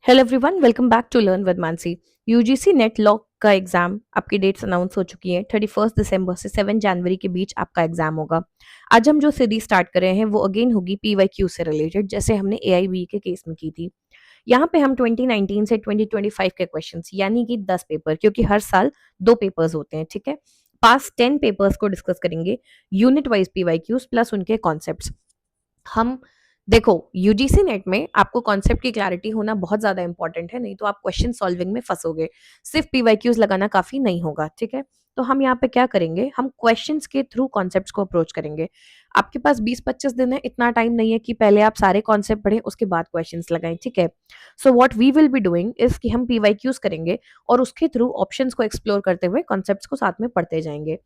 Hello everyone, welcome back to learn with Mansi. UGC NET law का exam आपकी dates announce हो चुकी है। 31 दिसंबर से 7 जनवरी के बीच आपका एग्जाम होगा। आज हम जो सीरीज स्टार्ट कर रहे हैं वो अगेन होगी पीवाईक्यू से रिलेटेड, जैसे हमने एआईबी के केस में की थी। यहाँ पे हम 2019 से 2025 के क्वेश्चंस यानी कि 10 पेपर, क्योंकि हर साल 2 पेपर्स होते हैं, ठीक है। पास 10 पेपर्स को डिस्कस करेंगे, यूनिट वाइज पीवाईक्यूज प्लस उनके कॉन्सेप्ट्स। हम देखो, यूजीसी नेट में आपको कॉन्सेप्ट की क्लैरिटी होना बहुत ज्यादा इंपॉर्टेंट है, नहीं तो आप क्वेश्चन सॉल्विंग में फंसोगे। सिर्फ पीवाईक्यूज लगाना काफी नहीं होगा, ठीक है। तो हम यहाँ पे क्या करेंगे, हम क्वेश्चंस के थ्रू कॉन्सेप्ट्स को अप्रोच करेंगे। आपके पास 20-25 दिन है, इतना टाइम नहीं है कि पहले आप सारे कॉन्सेप्ट पढ़ें उसके बाद क्वेश्चंस लगाएं, ठीक है। So what we will be doing is कि हम पीवाईक्यूज करेंगे और उसके थ्रू ऑप्शंस को एक्सप्लोर करते हुए कॉन्सेप्ट्स को साथ में पढ़ते जाएंगे।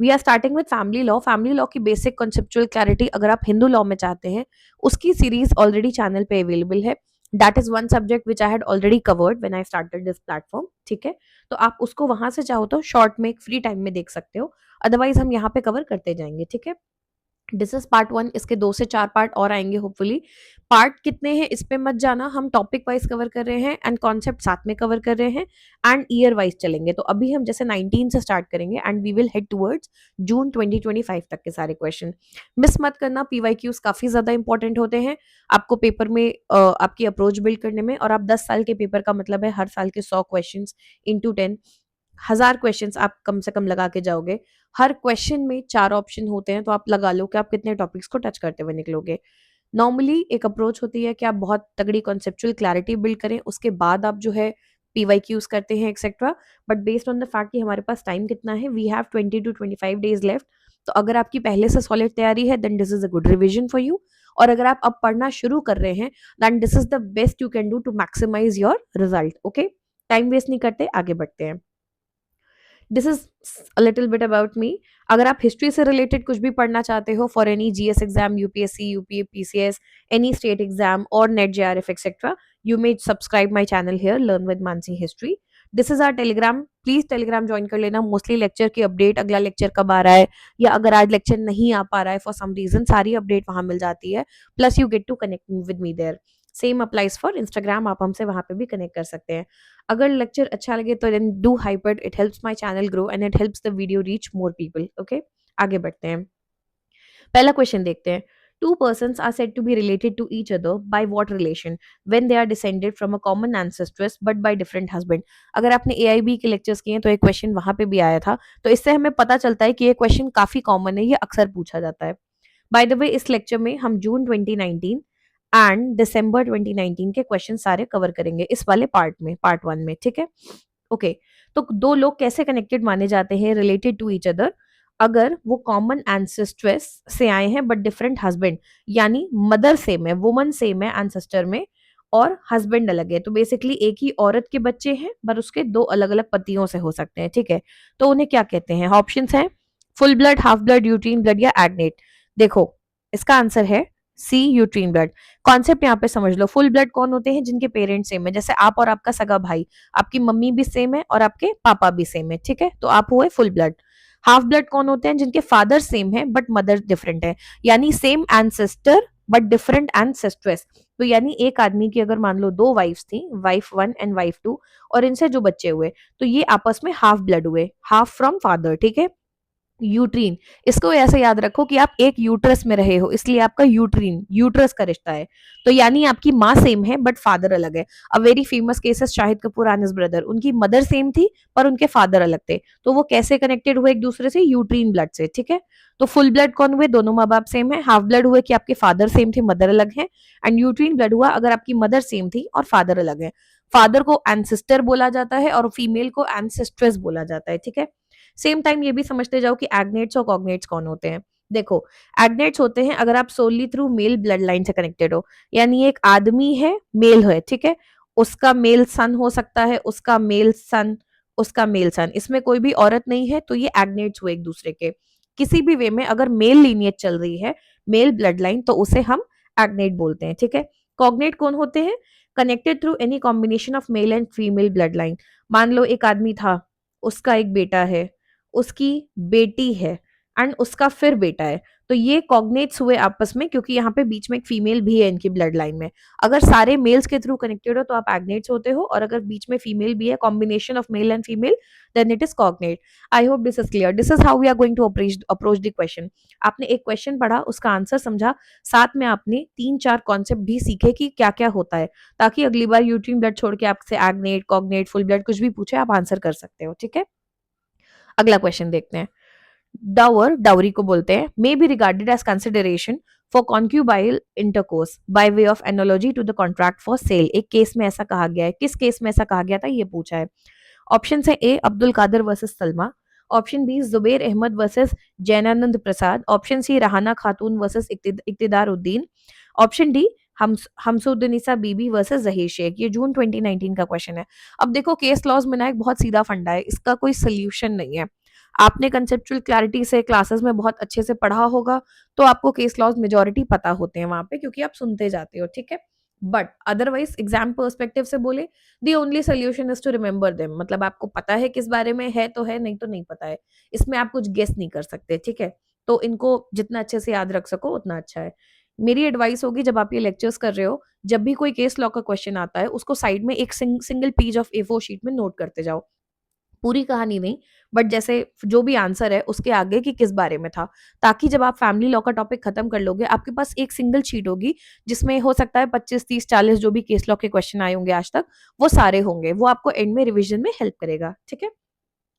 We are starting with family law. Family law की बेसिक कॉन्सेप्चुअल क्लैरिटी अगर आप हिंदू लॉ में चाहते हैं, उसकी सीरीज ऑलरेडी चैनल पे अवेलेबल है। That is one subject which I had already covered when I started this platform, ठीक है। तो आप उसको वहां से चाहो तो शॉर्ट में एक फ्री टाइम में देख सकते हो, अदरवाइज हम यहाँ पे कवर करते जाएंगे, ठीक है। This is part 1। इसके 2 से 4 पार्ट और आएंगे होपफुली। पार्ट कितने हैं इस पे मत जाना, हम टॉपिक वाइज कवर कर रहे हैं एंड कॉन्सेप्ट साथ में कवर कर रहे हैं एंड ईयर वाइज चलेंगे। तो अभी हम जैसे 19 से स्टार्ट करेंगे and we will head towards June 2025 तक के सारे क्वेश्चन। मिस मत करना, पीवाईक्यूज काफी ज्यादा इंपॉर्टेंट होते हैं आपको पेपर में आपकी अप्रोच बिल्ड करने में। और आप 10 साल के पेपर का मतलब है हर साल के 100 क्वेश्चन इंटू 10, 1000 क्वेश्चंस आप कम से कम लगा के जाओगे। हर क्वेश्चन में 4 ऑप्शन होते हैं, तो आप लगा लो कि आप कितने टॉपिक्स को टच करते हुए निकलोगे। नॉर्मली एक अप्रोच होती है कि आप बहुत तगड़ी कॉन्सेप्चुअल क्लैरिटी बिल्ड करें, उसके बाद आप जो है पीवाईक्यूज करते हैं etcetera. But based on the fact कि हमारे पास टाइम कितना है, we have 20 to 25 days left. तो अगर आपकी पहले से सॉलिड तैयारी है then this is a good revision for you. और अगर आप अब पढ़ना शुरू कर रहे हैं then this is the best you can do to maximise your result, okay. Time waste नहीं करते, आगे बढ़ते हैं। This is a little bit about me. अगर आप हिस्ट्री से रिलेटेड कुछ भी पढ़ना चाहते हो for any GS exam, UPSC, UPA, PCS, any state exam और NET JRF etcetera, you may subscribe my channel here, learn with Mansi history. This is our Telegram, please Telegram join कर लेना। Mostly lecture की update, अगला lecture कब आ रहा है, या अगर आज लेक्चर नहीं आ पा रहा है फॉर सम रीजन, सारी अपडेट वहां मिल जाती है। Plus you get to connect with me there. Same applies for Instagram, आप हमसे वहां पे भी कनेक्ट कर सकते हैं। अगर लेक्चर अच्छा लगे तो then do hype it, it helps my channel grow and it helps the video reach more people, okay. आगे बढ़ते हैं, पहला क्वेश्चन देखते हैं। Two persons are said to be related to each other by what relation when they are descended from a common ancestress but by different husband? अगर आपने AIB के lectures किए हैं तो एक क्वेश्चन वहां पे भी आया था, तो इससे हमें पता चलता है कि ये क्वेश्चन काफी कॉमन है, ये अक्सर पूछा जाता है। बाय द वे, इस लेक्चर में हम जून 2019 एंड दिसंबर 2019 के क्वेश्चन सारे कवर करेंगे इस वाले पार्ट में, पार्ट 1 में, ठीक है। ओके, तो दो लोग कैसे कनेक्टेड माने जाते हैं रिलेटेड टू ईच अदर? अगर वो कॉमन एंसेस्ट्रेस से आए हैं बट डिफरेंट हस्बैंड, यानी मदर सेम है, वुमन सेम है एंसेस्टर में, और हस्बैंड अलग है। तो बेसिकली एक ही औरत के बच्चे हैं पर उसके दो अलग अलग पतियों से हो सकते हैं, ठीक है। तो उन्हें क्या कहते हैं? ऑप्शंस हैं full blood, half blood, uterine blood या एग्नेट। देखो, इसका आंसर है सी, यूट्रीन ब्लड। कॉन्सेप्ट यहाँ पे समझ लो। फुल ब्लड कौन होते हैं? जिनके पेरेंट्स सेम है, जैसे आप और आपका सगा भाई, आपकी मम्मी भी सेम है और आपके पापा भी सेम है, ठीक है, तो आप हुए फुल ब्लड। हाफ ब्लड कौन होते हैं? जिनके फादर सेम है बट मदर डिफरेंट है, यानी सेम एंसेस्टर बट डिफरेंट एंसेस्ट्रेस। तो यानी एक आदमी की अगर मान लो 2 वाइफ्स थी, वाइफ 1 एंड वाइफ 2, और इनसे जो बच्चे हुए तो ये आपस में हाफ ब्लड हुए, हाफ फ्रॉम फादर, ठीक है। यूट्रीन, इसको ऐसे याद रखो कि आप एक यूट्रस में रहे हो, इसलिए आपका यूट्रीन, यूट्रस का रिश्ता है। तो यानी आपकी माँ सेम है बट फादर अलग है। अ वेरी फेमस केस है Shahid Kapoor and his brother, उनकी मदर सेम थी पर उनके फादर अलग थे। तो वो कैसे कनेक्टेड हुए एक दूसरे से? यूट्रीन ब्लड से, ठीक है। तो फुल ब्लड कौन हुए? दोनों माँ बाप सेम है। हाफ ब्लड हुए कि आपके फादर सेम थे, मदर अलग है। एंड यूट्रीन ब्लड हुआ अगर आपकी मदर सेम थी और फादर अलग है। फादर को एंसिस्टर बोला जाता है और फीमेल को एंसेस्ट्रेस बोला जाता है, ठीक है। सेम टाइम ये भी समझते जाओ कि एग्नेट्स और कॉग्नेट्स कौन होते हैं। देखो, एग्नेट्स होते हैं अगर आप सोली थ्रू मेल ब्लड लाइन से कनेक्टेड हो, यानी एक आदमी है, मेल है, ठीक है, उसका मेल सन हो सकता है, उसका मेल सन, उसका मेल सन, इसमें कोई भी औरत नहीं है, तो ये एग्नेट्स हुए एक दूसरे के। किसी भी वे में अगर मेल लीनियज चल रही है, मेल ब्लड लाइन, तो उसे हम एग्नेट बोलते हैं, ठीक है। कॉग्नेट कौन होते हैं? Connected through any combination of male and female blood line. मान लो एक आदमी था, उसका एक बेटा है, उसकी बेटी है एंड उसका फिर बेटा है, तो ये कॉग्नेट्स हुए आपस में, क्योंकि यहाँ पे बीच में एक फीमेल भी है इनकी ब्लड लाइन में। अगर सारे मेल्स के थ्रू कनेक्टेड हो तो आप एग्नेट्स होते हो, और अगर बीच में फीमेल भी है, combination of male and female, then it is cognate. I hope this is clear. This is how we are going to approach the question. आपने एक क्वेश्चन पढ़ा, उसका आंसर समझा, साथ में आपने 3-4 कॉन्सेप्ट भी सीखे कि क्या क्या होता है, ताकि अगली बार यूट्रीन ब्लड छोड़ के आपसे एग्नेट, कॉग्नेट, फुल ब्लड कुछ भी पूछे आप आंसर कर सकते हो। ठीक है, अगला क्वेश्चन देखते हैं। डावर, डाउरी को बोलते हैं, may be regarded as consideration for connubial intercourse by way of analogy to the contract for sale. एक केस में ऐसा कहा गया है, किस केस में ऐसा कहा गया था ये पूछा है। ऑप्शन है A Abdul Kadir versus Salma, option B Zubair Ahmad versus Jainanand Prasad, option C Rahana Khatoon versus Iqtidar Uddin, option D Hamsuddinisa Bibi versus Zaheer Sheikh. ये जून 2019 का क्वेश्चन है। अब देखो, केस लॉज में ना एक बहुत सीधा फंडा है, इसका कोई सोल्यूशन नहीं है। आपने कंसेप्चुअल क्लैरिटी से क्लासेस में बहुत अच्छे से पढ़ा होगा, तो आपको केस लॉज मेजोरिटी पता होते हैं वहां पे, क्योंकि आप सुनते जाते हो। ठीक है, बट अदरवाइज एग्जाम पर्सपेक्टिव से बोले, the only solution is to remember them. मतलब आपको पता है किस बारे में है तो है, नहीं तो नहीं पता है, इसमें आप कुछ गेस नहीं कर सकते। ठीक है, तो इनको जितना अच्छे से याद रख सको उतना अच्छा है। मेरी एडवाइस होगी, जब आप ये लेक्चर्स कर रहे हो, जब भी कोई केस लॉ का क्वेश्चन आता है, उसको साइड में एक single page of A4 sheet में नोट करते जाओ। पूरी कहानी नहीं, बट जैसे जो भी आंसर है उसके आगे कि किस बारे में था, ताकि जब आप फैमिली लॉ का टॉपिक खत्म कर लोगे, आपके पास एक सिंगल शीट होगी, जिसमें हो सकता है 25, 30, 40 जो भी केस लॉ के क्वेश्चन आए होंगे आज तक, वो सारे होंगे। वो आपको एंड में रिवीजन में हेल्प करेगा। ठीक है,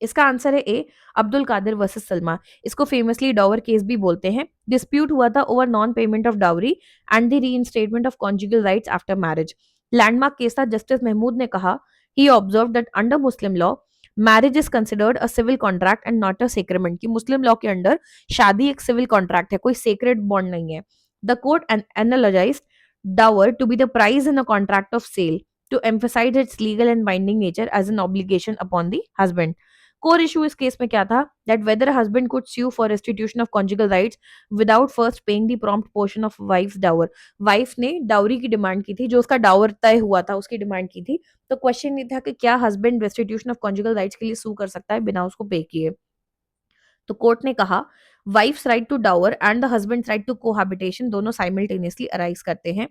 इसका आंसर है ए अब्दुल कादिर वर्सेस सलमा। इसको फेमसली डावर केस भी बोलते हैं। डिस्प्यूट हुआ था over non payment of dowry and the reinstatement of conjugal rights after marriage. Landmark case था। जस्टिस महमूद ने कहा, he observe that under Muslim law marriage is considered a civil contract and not a sacrament. कि Muslim law के under शादी एक civil contract है, कोई secret bond नहीं है। The court analogized dower to be the price in a contract of sale to emphasize its legal and binding nature as an obligation upon the husband. Core issue इस case में क्या था, that whether husband could sue for restitution of conjugal rights without first paying the prompt portion of wife's dower. Wife ने dowry की demand की थी, जो उसका डावर तय हुआ था उसकी डिमांड की थी। तो क्वेश्चन ये था कि क्या husband restitution of conjugal rights के लिए सू कर सकता है बिना उसको पे किए। तो कोर्ट ने कहा, wife's right to dower and the husband's right to cohabitation दोनों साइमल्टेनियसली अराइज करते हैं।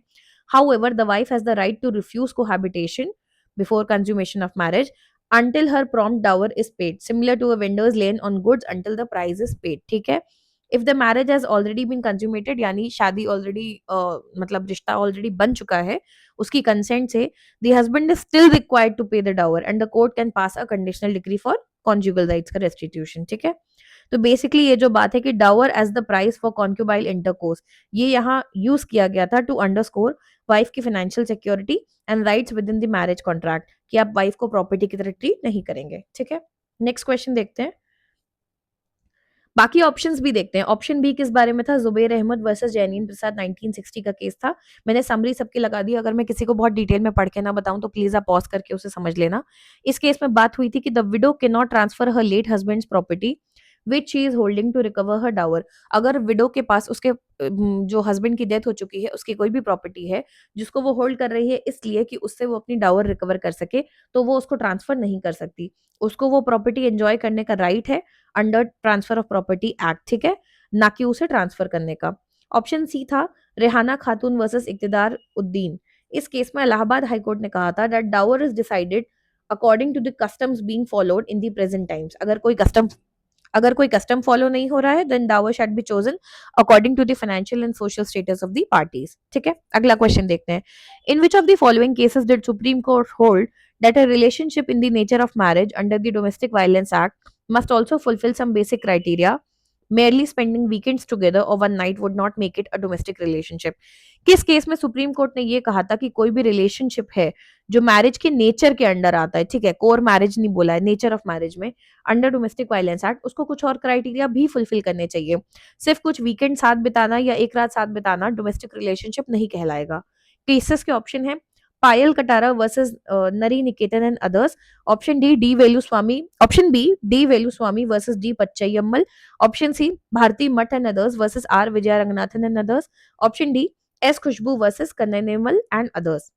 However the wife has the right to refuse cohabitation before consummation of marriage until her prompt dower is paid, similar to a vendor's lien on goods until the price is paid. ठीक है, if the marriage has already been consummated, यानी शादी already मतलब रिश्ता already बन चुका है, उसकी कंसेंट से, the husband is still required to pay the dower and the court can pass a conditional decree for conjugal rights का restitution. ठीक है, तो बेसिकली ये जो बात है कि dower as the price for connubial intercourse, ये यहाँ यूज किया गया था टू अंडरस्कोर वाइफ की financial security and rights within the marriage contract, कि आप वाइफ को प्रॉपर्टी की तरह ट्रीट नहीं करेंगे। ठीक है, नेक्स्ट क्वेश्चन देखते हैं। बाकी ऑप्शंस भी देखते हैं। ऑप्शन बी किस बारे में था, जुबैर अहमद वर्सेस जैनीन प्रसाद 1960 का केस था। मैंने समरी सबकी लगा दी, अगर मैं किसी को बहुत डिटेल में पढ़ के ना बताऊं तो प्लीज आप पॉज करके उसे समझ लेना। इस केस में बात हुई थी कि the widow can not transfer her late husband's property which she is holding to recover her dower. अगर विडो के पास उसके जो हस्बैंड की डेथ हो चुकी है उसकी कोई भी प्रॉपर्टी है जिसको वो होल्ड कर रही है इसलिए कि उससे वो अपनी डावर रिकवर कर सके, तो वो उसको ट्रांसफर नहीं कर सकती। उसको वो प्रॉपर्टी एंजॉय करने का राइट है under transfer of property act. ठीक है, ना कि उसे ट्रांसफर करने का। ऑप्शन सी था रेहाना खातून वर्सेस इक्तिदार उद्दीन। इस केस में इलाहाबाद हाईकोर्ट ने कहा था that dower is decided according to the customs being followed in the present times. अगर कोई कस्टम फॉलो नहीं हो रहा है, then dower shall be chosen according to the financial and social status of the parties. ठीक है, अगला question देखते हैं। In which of the following cases did supreme court hold that a relationship in the nature of marriage under the Domestic Violence Act must also fulfill some basic criteria? Merely spending weekends together or one night would not make it a domestic relationship. किस case में supreme court ने ये कहा था कि कोई भी relationship है जो मैरिज के नेचर के अंडर आता है, ठीक है, कोर मैरिज नहीं बोला है, नेचर ऑफ मैरिज में, अंडर डोमेस्टिक वायलेंस एक्ट, उसको कुछ और क्राइटेरिया भी फुलफिल करने चाहिए। सिर्फ कुछ वीकेंड साथ बिताना या एक रात साथ बिताना डोमेस्टिक रिलेशनशिप नहीं कहलाएगा। केसेस के ऑप्शन है पायल Katara versus Nari Niketan and others, option D Veluswamy, option B D Veluswamy versus D Patchaiammal, option C Bharati Math and others versus R Vijay Ranganathan and others, option D S Khushboo versus Kanniammal and others.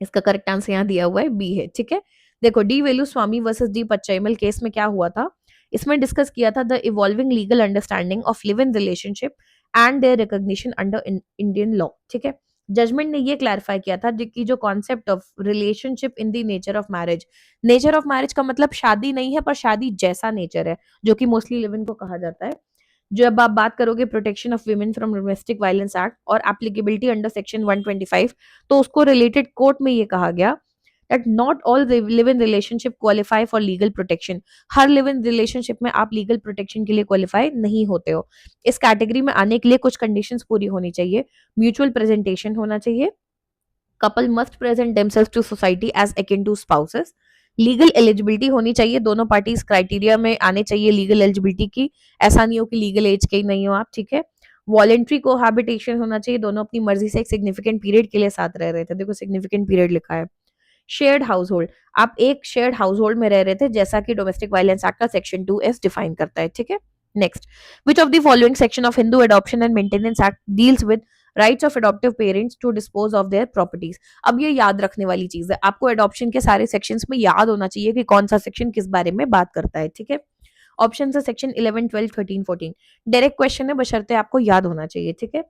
इसका करेक्ट आंसर यहाँ दिया हुआ है बी है। ठीक है, देखो D Veluswamy versus D Patchaiammal case में क्या हुआ था, इसमें डिस्कस किया था the evolving legal understanding of live in relationship and their recognition under Indian law. ठीक है, जजमेंट ने ये क्लैरिफाई किया था कि जो concept of relationship in the nature of marriage का मतलब शादी नहीं है पर शादी जैसा नेचर है, जो कि मोस्टली लिव इन को कहा जाता है। जब आप बात करोगे protection of women from domestic violence act और एप्लीकेबिलिटी अंडर सेक्शन 125, तो उसको रिलेटेड कोर्ट में ये कहा गया that not all live in relationship qualify for legal protection. Her live in relationship में आप लीगल प्रोटेक्शन के लिए क्वालिफाई नहीं होते हो। इस कैटेगरी में आने के लिए कुछ कंडीशंस पूरी होनी चाहिए। म्यूचुअल प्रेजेंटेशन होना चाहिए, couple must present themselves to society as akin to spouses। Legal eligibility होनी चाहिए, दोनों पार्टीज क्राइटेरिया में आने चाहिए लीगल एलिजिबिलिटी की, ऐसा नहीं हो कि लीगल एज के ही नहीं हो आप। ठीक है, वॉलेंट्री कोहैबिटेशन होना चाहिए, दोनों अपनी मर्जी से एक सिग्निफिकेंट पीरियड के लिए साथ रह रहे थे, देखो सिग्निफिकेंट पीरियड लिखा है। शेयर्ड हाउस होल्ड, आप एक शेयर्ड हाउस होल्ड में रह रहे थे, जैसा कि डोमेस्टिक वायलेंस एक्ट का सेक्शन 2S डिफाइन करता है। ठीक है, next, which of the following section of Hindu adoption and maintenance act deals with rights of adoptive parents to dispose of their properties. अब ये याद रखने वाली चीज है, आपको एडॉप्शन के सारे सेक्शंस में याद होना चाहिए कि कौन सा सेक्शन किस बारे में बात करता है। ठीक है, ऑप्शन है सेक्शन 11, 12, 13, 14। डायरेक्ट क्वेश्चन है, बशर्ते आपको याद होना चाहिए। ठीक है,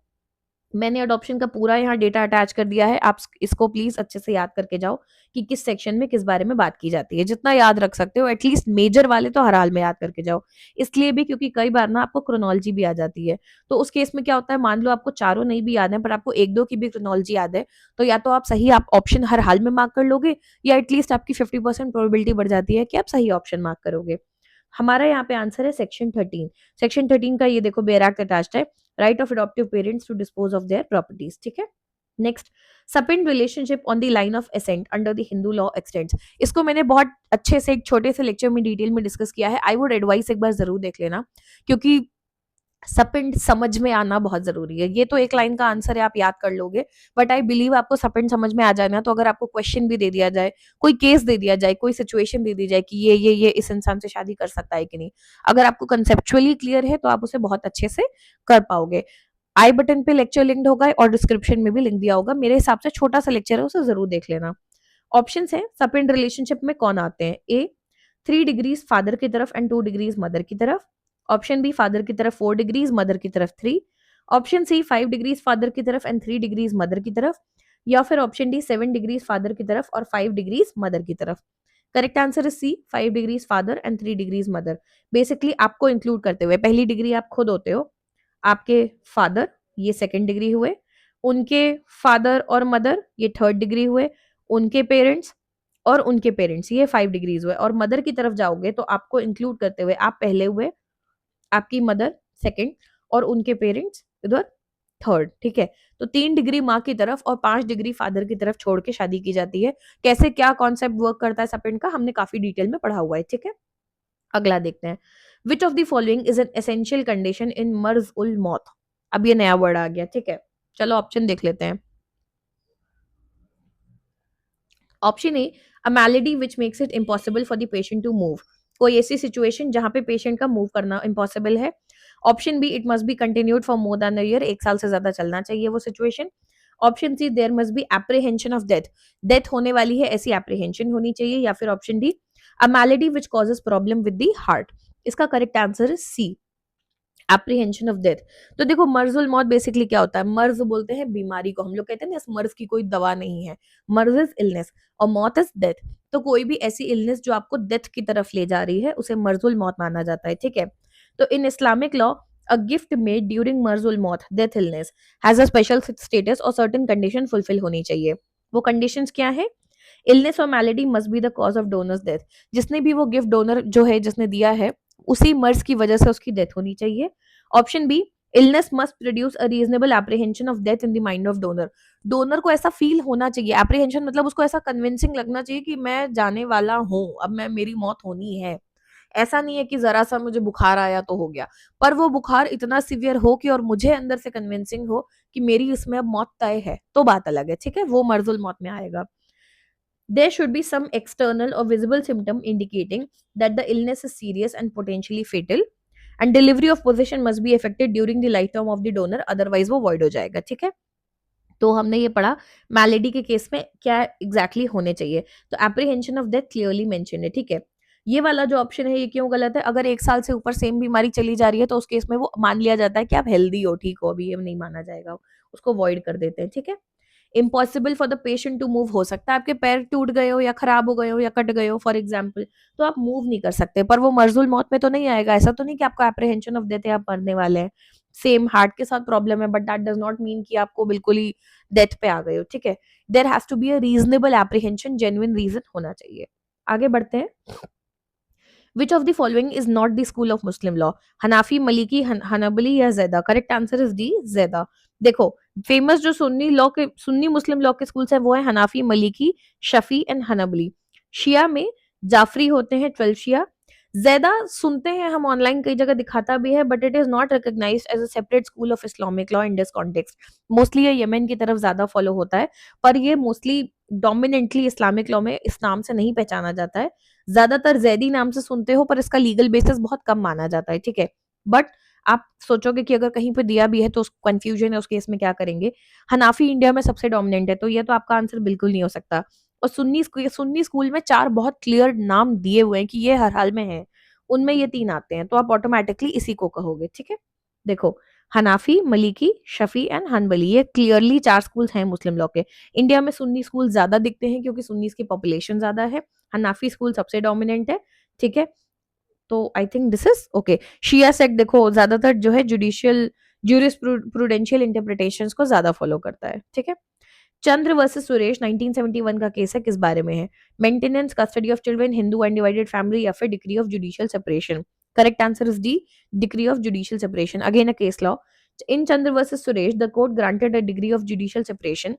मैंने अडॉप्शन का पूरा यहाँ डेटा अटैच कर दिया है, आप इसको प्लीज अच्छे से याद करके जाओ कि किस सेक्शन में किस बारे में बात की जाती है। जितना याद रख सकते हो, एटलीस्ट मेजर वाले तो हर हाल में याद करके जाओ। इसलिए भी क्योंकि कई बार ना आपको क्रोनोलॉजी भी आ जाती है, तो उस केस में क्या होता है, मान लो आपको चारों नहीं भी याद है पर आपको एक दो की भी क्रोनोलॉजी याद है, तो या तो आप ऑप्शन हर हाल में मार्क कर लोगे, या एटलीस्ट आपकी 50% प्रोबेबिलिटी बढ़ जाती है कि आप सही ऑप्शन मार्क करोगे। हमारा यहाँ पे आंसर है सेक्शन 13। सेक्शन 13 का ये देखो बेयर एक्ट अटैच्ड है, right of adoptive parents to dispose of their properties. ठीक है, next, sapinda relationship on the line of ascent under the Hindu law extends. इसको मैंने बहुत अच्छे से एक छोटे से लेक्चर में डिटेल में डिस्कस किया है, आई वुड एडवाइस एक बार जरूर देख लेना, क्योंकि सपिंड समझ में आना बहुत जरूरी है। ये तो एक लाइन का आंसर है, आप याद कर लोगे, बट आई बिलीव आपको सपिंड समझ में आ जाना। तो अगर आपको क्वेश्चन भी दे दिया जाए, कोई केस दे दिया जाए, कोई सिचुएशन दे दी जाए कि ये इस इंसान से शादी कर सकता है कि नहीं, अगर आपको कंसेप्चुअली क्लियर है तो आप उसे बहुत अच्छे से कर पाओगे। आई बटन पे लेक्चर लिंक्ड होगा और डिस्क्रिप्शन में भी लिंक दिया होगा, मेरे हिसाब से छोटा सा लेक्चर है, उसे जरूर देख लेना। ऑप्शन है सपिंड रिलेशनशिप में कौन आते हैं, ए 3 डिग्रीज फादर की तरफ एंड 2 डिग्रीज मदर की तरफ। ऑप्शन बी फादर की तरफ 4 डिग्रीज, मदर की तरफ 3। ऑप्शन सी 5 डिग्रीज फादर की तरफ एंड 3 डिग्रीज मदर की तरफ। या फिर ऑप्शन डी 7 डिग्रीज फादर की तरफ और 5 डिग्रीज मदर की तरफ। Correct answer is C, 5 degrees father and 3 degrees mother. Basically आपको इंक्लूड करते हुए, पहली डिग्री आप खुद होते हो, आपके फादर ये 2nd डिग्री हुए, उनके फादर और मदर ये 3rd डिग्री हुए, उनके पेरेंट्स और उनके पेरेंट्स ये 5 डिग्रीज हुए, और मदर की तरफ जाओगे तो आपको इंक्लूड करते हुए आप पहले हुए, आपकी मदर 2nd और उनके पेरेंट्स इधर 3rd। ठीक है, तो 3 डिग्री माँ की तरफ और 5 डिग्री फादर की तरफ छोड़ के शादी की जाती है। कैसे क्या कॉन्सेप्ट वर्क करता है सपेंड का, हमने काफी डिटेल में पढ़ा हुआ है। ठीक है, अगला देखते हैं, which of the following is an essential condition in marz ul maut. अब ये नया वर्ड आ गया। ठीक है, चलो ऑप्शन देख लेते हैं। Option A, a malady which makes it impossible for the patient to move. कोई ऐसी सिचुएशन जहां पे पेशेंट का मूव करना इम्पॉसिबल है। Option B, it must be continued for more than a year, 1 साल से ज्यादा चलना चाहिए वो situation. Option C, there must be apprehension of death, death होने वाली है ऐसी एप्रीहेंशन होनी चाहिए। या फिर option D, a malady which causes problem with the heart. इसका correct answer is C, apprehension of death. तो देखो मर्जुल मौत बेसिकली क्या होता है, मर्ज बोलते हैं बीमारी को, हम लोग कहते हैं ना इस मर्ज की कोई दवा नहीं है, मर्ज इज इलनेस और मौत इज डेथ। तो कोई भी ऐसी इलनेस जो आपको डेथ की तरफ ले जा रही है उसे मर्जुल मौत माना जाता है। ठीक है, तो in Islamic law a gift made during marz ul maut death illness has a special status और सर्टेन कंडीशन फुलफिल होनी चाहिए। वो कंडीशंस क्या है, इलनेस और malady must be the cause of donor's death, जिसने भी वो गिफ्ट डोनर जो है जिसने दिया है उसी मर्ज की वजह से उसकी डेथ होनी चाहिए। Option B, illness must produce a reasonable apprehension of death in the mind of donor. Donor को ऐसा फील होना चाहिए, एप्रीहेंशन मतलब उसको ऐसा कन्विंसिंग लगना चाहिए कि मैं जाने वाला हूँ, अब मैं मेरी मौत होनी है। ऐसा नहीं है कि जरा सा मुझे बुखार आया तो हो गया, पर वो बुखार इतना सिवियर हो कि और मुझे अंदर से कन्विंसिंग हो कि मेरी इसमें अब मौत तय है, तो बात अलग है। ठीक है, वो मर्जुल मौत में आएगा। There should be some external or visible symptom indicating that the illness is serious and potentially fatal, and delivery of possession must be effected during the lifetime of the donor, otherwise वो void हो जाएगा। ठीक है, तो हमने ये पढ़ा मैलेडी के केस में क्या एग्जैक्टली होने चाहिए। तो apprehension of death clearly mention है। ठीक है, ये वाला जो ऑप्शन है ये क्यों गलत है? अगर 1 साल से ऊपर सेम बीमारी चली जा रही है तो उस केस में वो मान लिया जाता है कि आप हेल्दी हो, ठीक हो, अभी ये नहीं माना जाएगा, उसको अवॉइड कर देते हैं, ठीक है? Impossible for the patient to move हो सकता है आपके पैर टूट गए हो या खराब हो गए हो या कट गए हो फॉर एग्जाम्पल, तो आप मूव नहीं कर सकते, पर वो मर्जूल मौत में तो नहीं आएगा। ऐसा तो नहीं कि आपको एप्रीहेंशन ऑफ डेथ है, आप मरने वाले हैं, सेम हार्ट के साथ प्रॉब्लम है, but that does not mean कि आपको बिल्कुल ही डेथ पे आ गए हो, ठीक है? There has to be a reasonable apprehension, genuine reason होना चाहिए। आगे बढ़ते हैं। Which of the following is not the school of Muslim law? Hanafi, Maliki, Hanbali या Zaida? Correct answer is D, Zaida. देखो, फेमस जो सुन्नी मुस्लिम लॉ के स्कूल्स हैं वो है हनाफी, मलिकी, शफी एंड हनबली। शिया में जाफरी होते हैं, 12 शिया। ज़ैदा सुनते हैं हम ऑनलाइन, कई जगह दिखाता भी है, but it is not recognised as a separate school of Islamic law in this context. Mostly ये यमन की तरफ ज्यादा फॉलो होता है, पर ये मोस्टली डोमिनेंटली इस्लामिक लॉ में इस नाम से नहीं पहचाना जाता है। ज्यादातर जैदी नाम से सुनते हो, पर इसका लीगल बेसिस बहुत कम माना जाता है, ठीक है? बट आप सोचोगे कि अगर कहीं पे दिया भी है तो कंफ्यूजन है, उस केस में क्या करेंगे? हनाफी इंडिया में सबसे डोमिनेंट है, तो ये तो आपका आंसर बिल्कुल नहीं हो सकता। और सुन्नी स्कूल में 4 बहुत क्लियर नाम दिए हुए हैं कि ये हर हाल में है, उनमें ये 3 आते हैं, तो आप ऑटोमेटिकली इसी को कहोगे, ठीक है? देखो, Hanafi, Maliki, Shafi and Hanbali, ये क्लियरली 4 स्कूल्स हैं मुस्लिम लॉ के। इंडिया में सुन्नी स्कूल ज्यादा दिखते हैं क्योंकि सुन्नीस की पॉपुलेशन ज्यादा है। हनाफी स्कूल सबसे डोमिनेंट है, ठीक है? तो I think this is okay. शिया सेक्ट देखो ज्यादातर जो है जुडिशियल प्रूडेंशियल इंटरप्रिटेशंस को ज्यादा फॉलो करता है, ठीक है? चंद्र वर्सेस सुरेश 1971 का केस है, किस बारे में है? Maintenance, custody of children, Hindu undivided family या फिर decree of judicial separation? Correct answer is D, decree of judicial separation. Again a case law. In Chandra versus Suresh, the court granted a degree of judicial separation,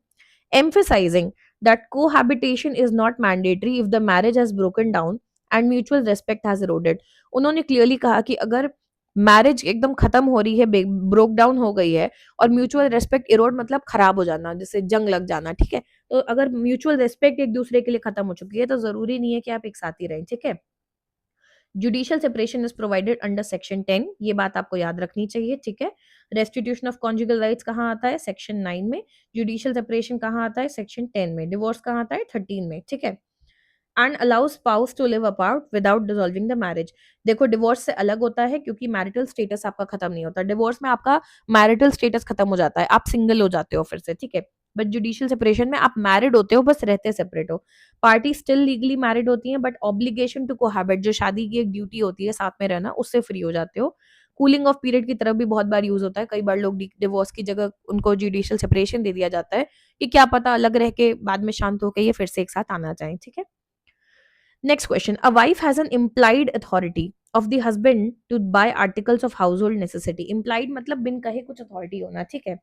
emphasizing that cohabitation is not mandatory if the marriage has broken down and mutual respect has eroded. उन्होंने clearly कहा कि अगर marriage एकदम खत्म हो रही है, broke down हो गई है, और म्यूचुअल रेस्पेक्ट इरोड मतलब खराब हो जाना, जैसे जंग लग जाना, ठीक है? तो अगर म्यूचुअल रेस्पेक्ट एक दूसरे के लिए खत्म हो चुकी है तो जरूरी नहीं है कि आप एक साथ ही रहें, ठीक है? Judicial separation is provided under section 10, ये बात आपको याद रखनी चाहिए, ठीक है? रेस्टिट्यूशन ऑफ कॉन्जुगल राइट्स कहाँ आता है? सेक्शन 9 में। जुडिशियल सेपरेशन कहाँ आता है? सेक्शन 10 में। डिवोर्स कहाँ आता है? 13 में, ठीक है? And allow spouse to live apart without dissolving the marriage. देखो, डिवोर्स से अलग होता है क्योंकि मैरिटल स्टेटस आपका खत्म नहीं होता। डिवोर्स में आपका मैरिटल स्टेटस खत्म हो जाता है, आप सिंगल हो जाते हो फिर से, ठीक है? बट जुडिशियल सेपरेशन में आप मैरिड होते हो, बस रहते सेपरेट हो। पार्टी स्टिल लीगली मैरिड होती हैं, बट ऑब्लिगेशन टू कोहैबिट, जो शादी की एक ड्यूटी होती है साथ में रहना, उससे फ्री हो जाते हो। कूलिंग ऑफ पीरियड की तरफ भी बहुत बार यूज होता है, कई बार लोग डिवोर्स की जगह उनको जुडिशियल सेपरेशन दे दिया जाता है कि क्या पता अलग रह के बाद में शांत होकर ये फिर से एक साथ आना चाहें, ठीक है? Next question. A wife has an implied authority of the husband to buy articles of household necessity. Implied मतलब बिन कहे कुछ authority होना, ठीक है?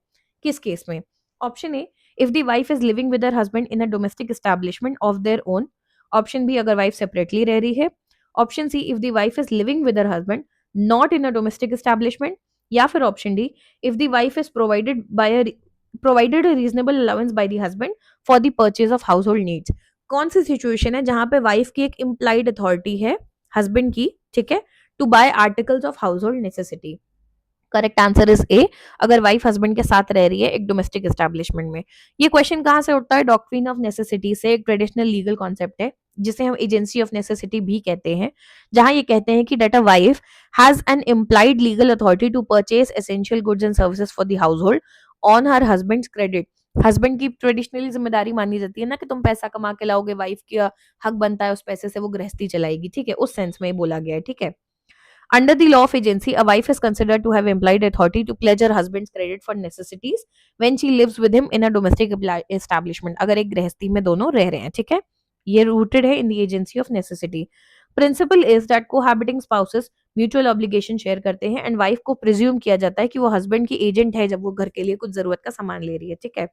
किस केस में? Option A, if the wife is living with her husband in a domestic establishment of their own. Option B, अगर wife separately रह रही है. Option C, if the wife is living with her husband not in a domestic establishment. या फिर option D, if the wife is provided a reasonable allowance by the husband for the purchase of household needs. कौन सी situation है जहां पे wife की एक implied authority है husband की, ठीक है, to buy articles of household necessity? Correct answer is A, अगर वाइफ हस्बैंड के साथ रह रही है एक डोमेस्टिक एस्टेब्लिशमेंट में। ये क्वेश्चन कहाँ से उठता है? डॉक्ट्रिन ऑफ नेसेसिटी से, एक ट्रेडिशनल लीगल कॉन्सेप्ट है जिसे हम एजेंसी ऑफ नेसेसिटी भी कहते हैं, जहां ये कहते हैं कि that a wife has an implied legal authority to purchase essential goods and services for the household on her husband credit. Husband की ट्रेडिशनली जिम्मेदारी मानी जाती है ना कि तुम पैसा कमा के लाओगे, वाइफ का हक बनता है उस पैसे से वो गृहस्थी चलाएगी, ठीक है? उस सेंस में बोला गया है, ठीक है? Under the law of agency, a wife is considered to have implied authority to pledge her husband's credit for necessities when she lives with him in a domestic establishment. अगर एक गृहस्थी में दोनों रह रहे हैं, ठीक है? ये rooted है in the agency of necessity. Principle is that cohabiting spouses mutual obligation share करते हैं and wife को presume किया जाता है कि वो husband की agent है जब वो घर के लिए कुछ जरूरत का सामान ले रही है, ठीक है?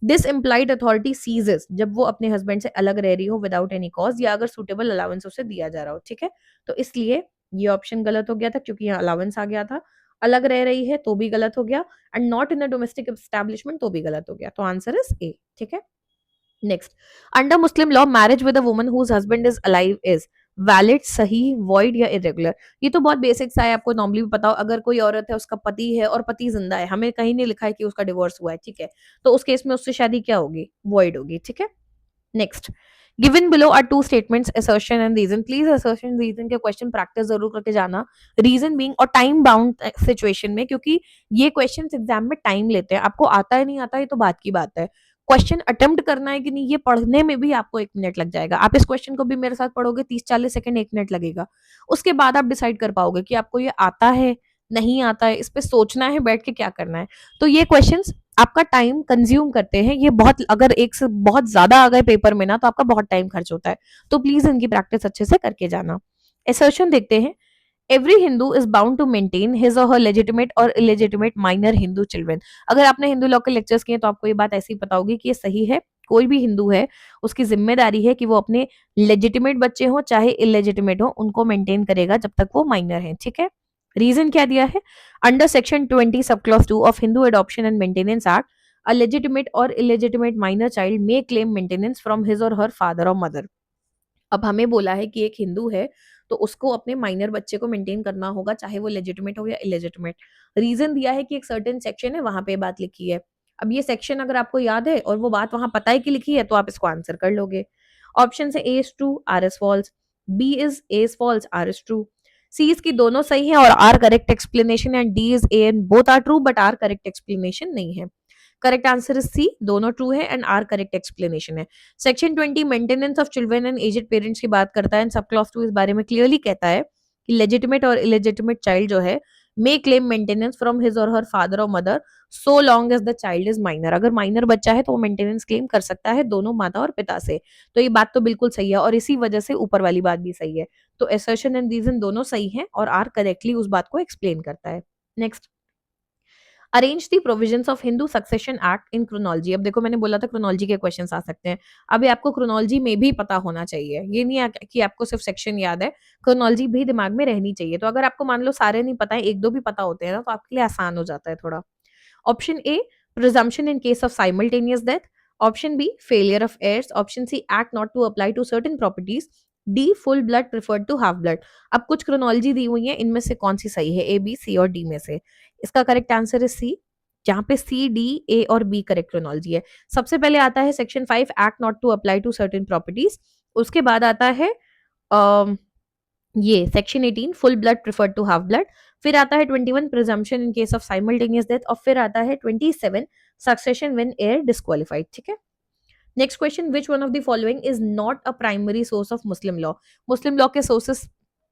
दिस इम्प्लाइड अथॉरिटी सीजेस जब वो अपने हस्बैंड से अलग रह रही हो विदाउट एनी कॉज, या अगर सुटेबल अलाउंस उसे दिया जा रहा हो, ठीक है? तो इसलिए ये ऑप्शन गलत हो गया था क्योंकि यहाँ अलाउंस आ गया था। अलग रह रही है तो भी गलत हो गया, and not in a domestic establishment तो भी गलत हो गया, तो आंसर इज ए, ठीक है? Next, under Muslim law marriage with a woman whose husband is alive is valid, सही, वॉइड या इरेगुलर? ये तो बहुत बेसिक सा है, आपको नॉर्मली भी पता हो। अगर कोई औरत है, उसका पति है और पति जिंदा है, हमें कहीं नहीं लिखा है कि उसका डिवोर्स हुआ है, ठीक है? तो उस केस में उससे शादी क्या होगी? वॉइड होगी, ठीक है? Next, given below are two statements, assertion and reason. Please assertion reason के क्वेश्चन प्रैक्टिस जरूर करके जाना, रीजन बीइंग और टाइम बाउंड सिचुएशन में, क्योंकि ये क्वेश्चन एग्जाम में टाइम लेते हैं। आपको आता है नहीं आता ये तो बात की बात है, क्वेश्चन अटेम्प्ट करना है कि नहीं ये पढ़ने में भी आपको 1 मिनट लग जाएगा। आप इस क्वेश्चन को भी मेरे साथ पढ़ोगे 30-40 सेकंड, 1 मिनट लगेगा। उसके बाद आप डिसाइड कर पाओगे कि आपको ये आता है नहीं आता है, इस पे सोचना है बैठ के क्या करना है। तो ये क्वेश्चंस आपका टाइम कंज्यूम करते हैं, ये बहुत, अगर एक से बहुत ज्यादा आ गए पेपर में ना तो आपका बहुत टाइम खर्च होता है। तो प्लीज इनकी प्रैक्टिस अच्छे से करके जाना। असर्शन देखते हैं। Every Hindu is bound to maintain his or her legitimate or illegitimate minor Hindu children. अगर आपने हिंदू लॉ के लेक्चर्स किए तो आपको ये बात ऐसी पता होगी कि ये सही है। कोई भी हिंदू है उसकी जिम्मेदारी है कि वो अपने लेजिटिमेट बच्चे हो चाहे इलेजिटिमेट हो उनको मेंटेन करेगा जब तक वो माइनर है, ठीक है। रीजन क्या दिया है, under section 20 sub clause 2 of Hindu adoption and maintenance act, a legitimate or illegitimate minor child may claim maintenance from his or her father or mother. अब हमें बोला है कि एक हिंदू है तो उसको अपने माइनर बच्चे को मेंटेन करना होगा चाहे वो लेजिटिमेट हो या इलेजिटिमेट। रीजन दिया है कि एक सर्टेन सेक्शन है वहां पे बात लिखी है। अब ये सेक्शन अगर आपको याद है और वो बात वहां पता है कि लिखी है तो आप इसको आंसर कर लोगे। ऑप्शन से A is true, R is false, B is A is false, R is true, C is की दोनों सही है और R correct explanation, and D is A and both are true but R correct explanation नहीं है। Correct answer is C, दोनों true है and R correct explanation है। Section 20 maintenance of children and aged parents की बात करता है and सब क्लॉज 2 इस बारे में क्लियरली कहता है कि लेजिटिमेट और इलेजिटिमेट चाइल्ड जो है may claim maintenance from his or her father or mother so long as the child is minor. अगर माइनर बच्चा है तो वो मेंटेनेंस क्लेम कर सकता है दोनों माता और पिता से। तो ये बात तो बिल्कुल सही है और इसी वजह से ऊपर वाली बात भी सही है। तो असर्शन एंड रीजन दोनों सही है और आर करेक्टली उस बात को एक्सप्लेन करता है। Next, arrange the provisions of Hindu succession act in chronology. अब देखो मैंने बोला था क्रोनोलॉजी के क्वेश्चंस आ सकते हैं। अब ये आपको क्रोनोलॉजी में भी पता होना चाहिए, ये नहीं कि आपको सिर्फ सेक्शन याद है, क्रोनोलॉजी भी दिमाग में रहनी चाहिए। तो अगर आपको मान लो सारे नहीं पता है, एक दो भी पता होते हैं ना, तो आपके लिए आसान हो जाता है थोड़ा। Option A, presumption in case of simultaneous death. Option B, failure of heirs। Option C, act not to apply to certain properties. D, full blood preferred to half blood. अब कुछ क्रोनोलॉजी दी हुई है, इनमें से कौन सी सही है, ए बी सी और डी में से। इसका करेक्ट आंसर है सी, जहां पे सी डी ए और बी करेक्ट क्रोनोलॉजी है। सबसे पहले आता है section 5 act not to apply to certain properties. उसके बाद आता है अम, ये section 18 full blood preferred to half blood. फिर आता है 21 presumption in case of simultaneous death और फिर आता है 27 सक्सेशन व्हेन हेयर डिस्क्वालिफाइड, ठीक है। Next question, which one of the following is not a primary source of Muslim law. Muslim law के सोर्सेस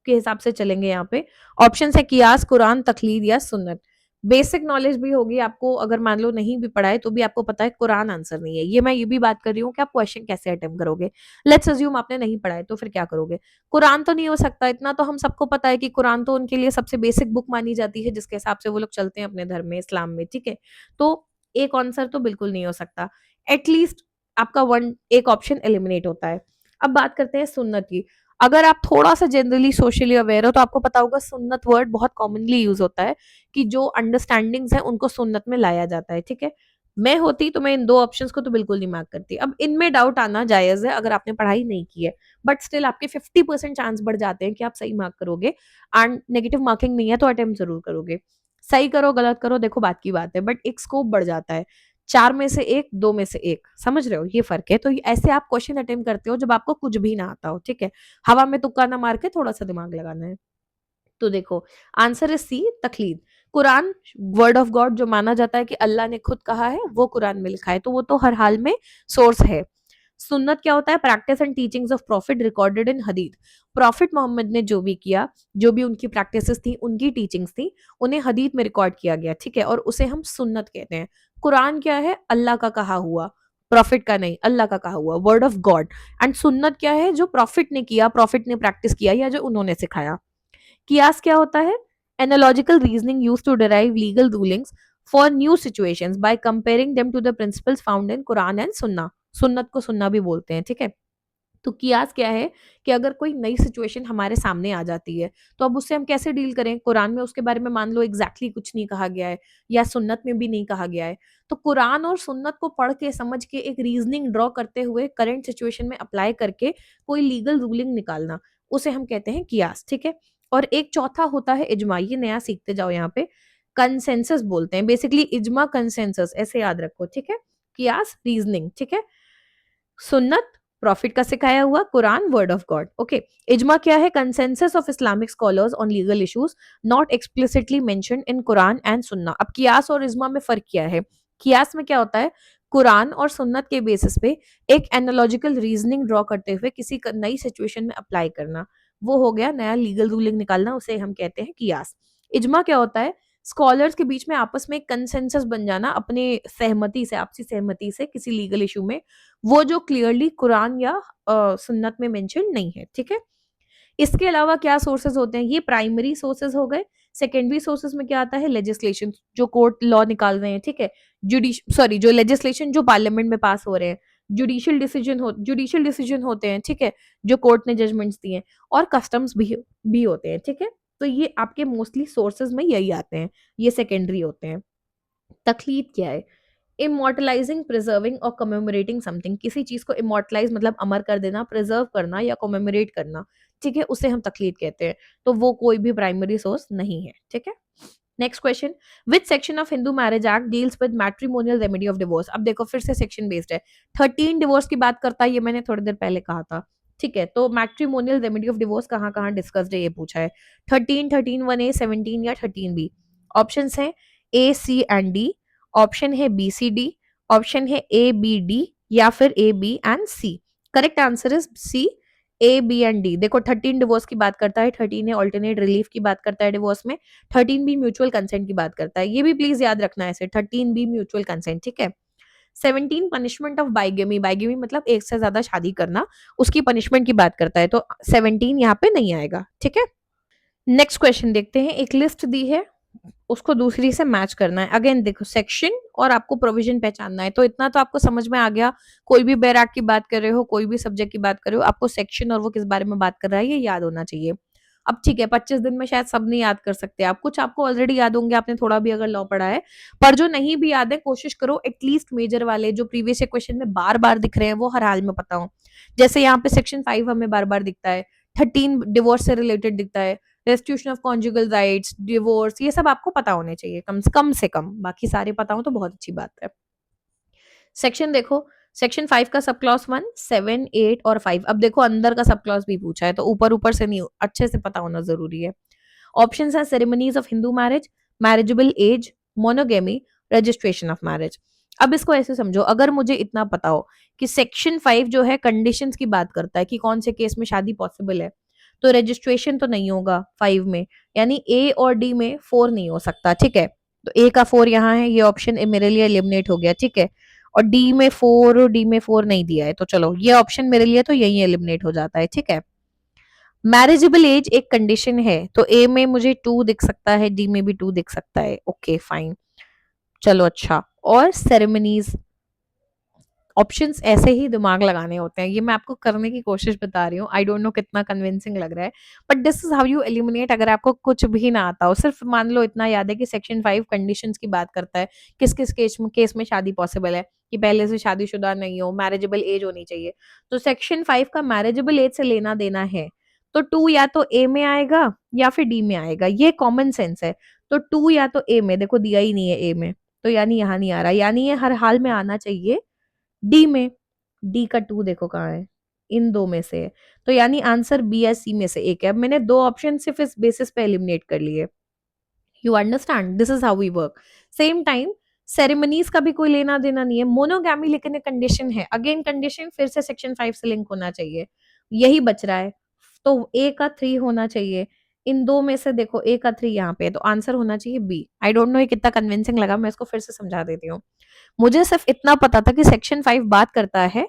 के हिसाब से चलेंगे यहाँ पे। ऑप्शन है कियास, कुरान, तकलीद या सुन्नत। बेसिक नॉलेज भी होगी आपको, अगर मान लो नहीं भी पढ़ा है तो भी आपको पता है कुरान आंसर नहीं है। ये मैं ये भी बात कर रही हूँ कि आप क्वेश्चन कैसे अटेम्प्ट करोगे। लेट्स अज्यूम आपने नहीं पढ़ा है तो फिर क्या करोगे। कुरान तो नहीं हो सकता, इतना तो हम सबको पता है कि कुरान तो उनके लिए सबसे बेसिक बुक मानी जाती है जिसके हिसाब से वो लोग चलते हैं अपने धर्म में, इस्लाम में, ठीक है। तो एक आंसर तो बिल्कुल नहीं हो सकता। एटलीस्ट आपका वन एक ऑप्शन एलिमिनेट होता है। अब बात करते हैं सुन्नत की। अगर आप थोड़ा सा जनरली सोशली अवेयर हो तो आपको पता होगा सुन्नत वर्ड बहुत कॉमनली यूज होता है कि जो अंडरस्टैंडिंग्स है उनको सुन्नत में लाया जाता है, ठीक है। मैं होती तो मैं इन दो ऑप्शंस को तो बिल्कुल नहीं मार्क करती। अब इनमें डाउट आना जायज है अगर आपने पढ़ाई नहीं की है, बट स्टिल आपके 50% चांस बढ़ जाते हैं कि आप सही मार्क करोगे। एंड नेगेटिव मार्किंग नहीं है तो अटेम्प्ट जरूर करोगे। सही करो गलत करो देखो बात की बात है, बट एक स्कोप बढ़ जाता है। 4 में से 1, 2 में से 1, समझ रहे हो ये फर्क है। तो ऐसे आप क्वेश्चन अटेम्प्ट करते हो जब आपको कुछ भी ना आता हो, ठीक है। हवा में तुक्का ना मार के थोड़ा सा दिमाग लगाना है। तो देखो आंसर है सी, तकलीद। कुरान वर्ड ऑफ गॉड जो माना जाता है कि अल्लाह ने खुद कहा है वो कुरान में लिखा है, तो वो तो हर हाल में सोर्स है। सुन्नत क्या होता है, practice and teachings of prophet recorded in Hadith. Prophet Mohammad ने जो भी किया, जो भी उनकी प्रैक्टिसेस थी, उनकी टीचिंग्स थी, उन्हें हदीद में रिकॉर्ड किया गया, ठीक है, और उसे हम सुन्नत कहते हैं। कुरान क्या है, अल्लाह का कहा हुआ, प्रॉफिट का नहीं, अल्लाह का कहा हुआ वर्ड ऑफ गॉड। एंड सुन्नत क्या है, जो प्रॉफिट ने किया, प्रॉफिट ने प्रैक्टिस किया या जो उन्होंने सिखाया। कियास क्या होता है, analogical reasoning used to derive legal rulings for new situations by comparing them to the principles found in Quran and सुन्ना। सुन्नत को सुन्ना भी बोलते हैं, ठीक है। तो कियास क्या है कि अगर कोई नई सिचुएशन हमारे सामने आ जाती है तो अब उससे हम कैसे डील करें। कुरान में उसके बारे में मान लो एग्जैक्टली कुछ नहीं कहा गया है या सुन्नत में भी नहीं कहा गया है, तो कुरान और सुन्नत को पढ़ के समझ के एक रीजनिंग ड्रॉ करते हुए करंट सिचुएशन में अप्लाई करके कोई लीगल रूलिंग निकालना, उसे हम कहते हैं कियास, ठीक है। और एक चौथा होता है इजमा, ये नया सीखते जाओ यहाँ पे। कंसेंसस बोलते हैं बेसिकली, इजमा कंसेंसस ऐसे याद रखो, ठीक है। कियास रीजनिंग, ठीक है। सुन्नत प्रॉफिट का सिखाया हुआ, Quran word of God. Okay, इजमा क्या है? Consensus of Islamic scholars on legal issues not explicitly mentioned in Quran and Sunna. अब कियास और इजमा में फर्क क्या है? कियास में क्या होता है? कुरान और सुन्नत के बेसिस पे एक एनालॉजिकल रीजनिंग ड्रॉ करते हुए किसी नई सिचुएशन में अप्लाई करना, वो हो गया नया लीगल रूलिंग निकालना, उसे हम कहते हैं कियास। इजमा क्या होता है? स्कॉलर्स के बीच में आपस में एक कंसेंसस बन जाना अपने सहमति से, आपसी सहमति से किसी लीगल इशू में, वो जो क्लियरली कुरान या सुन्नत में मेंशन नहीं है। ठीक है, इसके अलावा क्या सोर्सेज होते हैं? ये प्राइमरी सोर्सेज हो गए। सेकेंडरी सोर्सेज में क्या आता है? लेजिस्लेशन, जो कोर्ट लॉ निकाल रहे हैं। ठीक है, जो लेजिस्लेशन जो पार्लियामेंट में पास हो रहे हैं, जुडिशियल डिसीजन होते हैं। ठीक है, जो कोर्ट ने जजमेंट्स दिए हैं, और कस्टम्स भी होते हैं। ठीक है, तो ये आपके मोस्टली सोर्सेज में यही आते हैं, ये सेकेंडरी होते हैं। तखलीद क्या है? इमोर्टलाइजिंग, प्रिजर्विंग और कमेमोरेटिंग समथिंग, किसी चीज को इमोर्टलाइज मतलब अमर कर देना, प्रिजर्व करना या कमेमोरेट करना। ठीक है, उसे हम तकलीद कहते हैं। तो वो कोई भी प्राइमरी सोर्स नहीं है। ठीक है, next question, which section of Hindu marriage act deals with matrimonial remedy of divorce? अब देखो फिर से सेक्शन बेस्ड है। 13 डिवोर्स की बात करता है, ये मैंने थोड़ी देर पहले कहा था। ठीक है, तो मैट्रिमोनियल रेमेडी ऑफ डिवोर्स कहाँ कहाँ डिस्कस्ड है ये पूछा है। 13 17 या 13B। ऑप्शंस हैं A C and D, option है BC D, ऑप्शन है A B D, या फिर A B and C। Correct answer is C, A B and D। देखो 13 डिवोर्स की बात करता है, 13 है ऑल्टरनेट रिलीफ की बात करता है डिवोर्स में, 13B म्यूचुअल कंसेंट की बात करता है। ये भी प्लीज याद रखना है, ऐसे 13B म्यूचुअल कंसेंट। ठीक है, 17 पनिशमेंट ऑफ बाइगेमी, बाइगेमी मतलब एक से ज्यादा शादी करना, उसकी पनिशमेंट की बात करता है, तो 17 यहाँ पे नहीं आएगा। ठीक है, नेक्स्ट क्वेश्चन देखते हैं। एक लिस्ट दी है, उसको दूसरी से मैच करना है। अगेन देखो सेक्शन और आपको प्रोविजन पहचानना है, तो इतना तो आपको समझ में आ गया। कोई भी बैराक की बात कर रहे हो, कोई भी सब्जेक्ट की बात कर रहे हो, आपको सेक्शन और वो किस बारे में बात कर रहा है ये याद होना चाहिए। अब ठीक है, 25 दिन में शायद सब नहीं याद कर सकते आप, कुछ आपको ऑलरेडी याद होंगे, आपने थोड़ा भी अगर लॉ पढ़ा है, पर जो नहीं भी याद है कोशिश करो एटलीस्ट मेजर वाले जो प्रीवियस क्वेश्चन में बार बार दिख रहे हैं वो हर हाल में पता हो। जैसे यहाँ पे सेक्शन 5 हमें बार बार दिखता है, 13 डिवोर्स से रिलेटेड दिखता है, restitution of conjugal rights, divorce, ये सब आपको पता होने चाहिए कम से कम, बाकी सारे पता हो तो बहुत अच्छी बात है। सेक्शन देखो, सेक्शन 5 का सब क्लॉज 1, 7, 8 और 5। अब देखो अंदर का सब क्लॉज भी पूछा है, तो ऊपर ऊपर से नहीं, अच्छे से पता होना जरूरी है। ऑप्शंस हैं ceremonies of Hindu marriage, marriageable age, monogamy, registration of marriage. अब इसको ऐसे समझो, अगर मुझे इतना पता हो कि सेक्शन 5 जो है कंडीशंस की बात करता है कि कौन से केस में शादी पॉसिबल है, तो रजिस्ट्रेशन तो नहीं होगा 5 में, यानी ए और डी में 4 नहीं हो सकता। ठीक है, तो ए का 4 यहाँ है, ये ऑप्शन मेरे लिए एलिमिनेट हो गया। ठीक है, और डी में 4 नहीं दिया है, तो चलो ये ऑप्शन मेरे लिए तो यही एलिमिनेट हो जाता है। ठीक है, मैरिजेबल एज एक कंडीशन है, तो ए में मुझे 2 दिख सकता है, डी में भी 2 दिख सकता है। ओके फाइन, चलो अच्छा। और सेरेमनीज, ऑप्शंस ऐसे ही दिमाग लगाने होते हैं, ये मैं आपको करने की कोशिश बता रही हूँ। आई डोंट नो कितना कन्विंसिंग लग रहा है, but this is how you eliminate. अगर आपको कुछ भी ना आता हो, सिर्फ मान लो इतना याद है कि सेक्शन 5 कंडीशंस की बात करता है, किस किस केस में शादी पॉसिबल है, कि पहले से शादीशुदा नहीं हो, मैरिजेबल एज होनी चाहिए। तो सेक्शन 5 का मैरिजेबल एज से लेना देना है, तो 2 या तो ए में आएगा या फिर डी में आएगा, ये कॉमन सेंस है। तो 2 या तो ए में, देखो दिया ही नहीं है ए में, तो यानी यहाँ नहीं आ रहा, यानी ये हर हाल में आना चाहिए डी में। डी का 2 देखो कहाँ है, इन दो में से है, तो यानी आंसर बी या सी में से एक है। अब मैंने 2 ऑप्शन सिर्फ इस बेसिस पे एलिमिनेट कर लिए। You understand, this is how we work. Same time ceremonies का भी कोई लेना देना नहीं है, मोनोगैमी लेकिन एक कंडीशन है, अगेन कंडीशन फिर से सेक्शन 5 से लिंक होना चाहिए, यही बच रहा है। तो ए का 3 होना चाहिए, इन दो में से देखो ए का 3 यहाँ पे है, तो आंसर होना चाहिए बी। आई डोंट नो ये कितना कन्विंसिंग लगा, मैं इसको फिर से समझा देती हूँ। मुझे सिर्फ इतना पता था कि सेक्शन 5 बात करता है